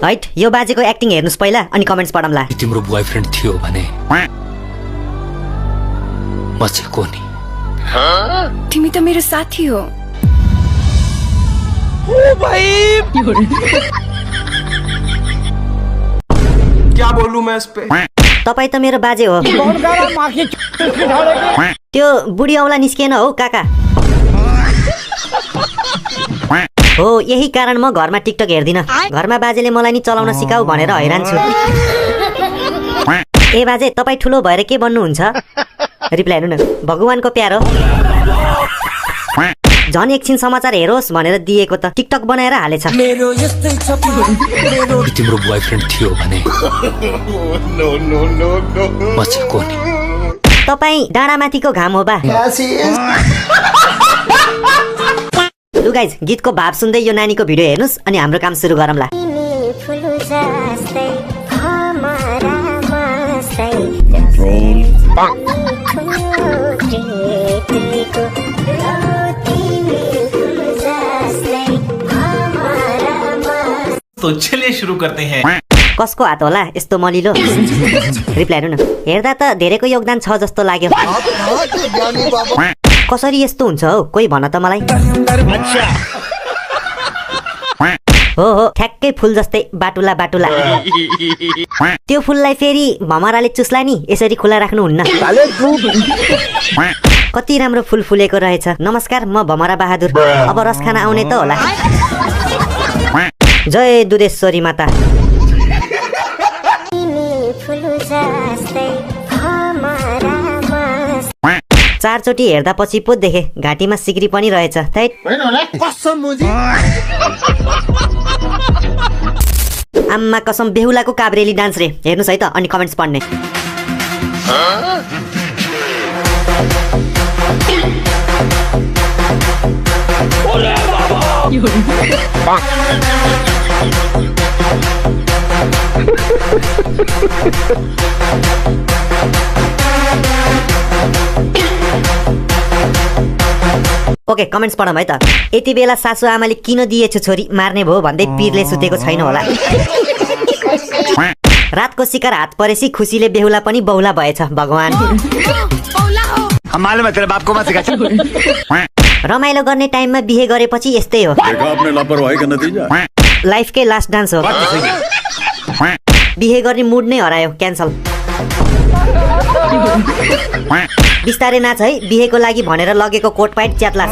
हैट यो बाजेको एक्टिङ हेर्नुस् पहिला अनि कमेन्ट्स पढम्ला। तिम्रो बॉयफ्रेन्ड थियो भने म चाहिँ को नि? तिमी त मेरो साथी हो। ओ भाई क्या बोलूं मैं इस पे? तपाई त मेरो बाजे हो। त्यो बुढी औला निस्केन हो काका। हो यही कारण म घरमा टिकटक हेर्दिन। घरमा बाजेले मलाई नि चलाउन सिकाऊ भनेर हैरान छु। ए बाजे तपाई ठुलो भएर के बन्नुहुन्छ? रिप्लाई हेर्नु न। भगवानको प्यारो। झन् एकछिन समाचार हेरोस् भनेर दिएको त टिकटक बनाएर हालेछ। तिम्रो बॉयफ्रेन्ड थियो भने म चाहिँ को नि? तपाई डाँडामाथिको घाम हो बा। लु गाइज गीतको भाव सुन्दै यो नानीको भिडियो हेर्नुस् अनि हाम्रो काम सुरु गरौँला। तो चलिए शुरू करते हैं। कसको हात होला यस्तो मलिलो? रिप्लाई हेर्नु न। हेर्दा त धेरैको योगदान छ जस्तो लाग्यो। कसरी यस्तो हुन्छ हौ कोही भन त मलाई। हो ठ्याक्कै फुल जस्तै बाटुला बाटुला। त्यो फुललाई फेरि भमराले चुस्ला नि यसरी खुला राख्नुहुन्न। कति राम्रो फुल फुलेको रहेछ। नमस्कार म भमरा बहादुर। अब रस खाना आउने त होला। जय दुधेश्वरी माता। चारचोटि हेर्दा पछि पो देखे घाँटीमा सिक्री पनि रहेछ। आम्मा कसम बेहुलाको काभ्रेली डान्स रे। हेर्नुस् है त अनि कमेन्ट्स पढ्ने। ओके कमेन्ट्स पढौँ है त। यति बेला सासु आमाले किन दिएछु छोरी मार्ने भयो भन्दै पीरले सुतेको छैन होला। रातको शिकार हात परेसी खुसीले बेहुला पनि बहुला भएछ। भगवान रमाइलो गर्ने टाइममा बिहे गरेपछि यस्तै हो। लाइफकै लास्ट डान्स हो। बिहे गर्ने मुड नै हरायो। क्यान्सल। बिस्तारै नाच है। बिहेको लागि भनेर लगेको कोट प्यान्ट च्यात्ला।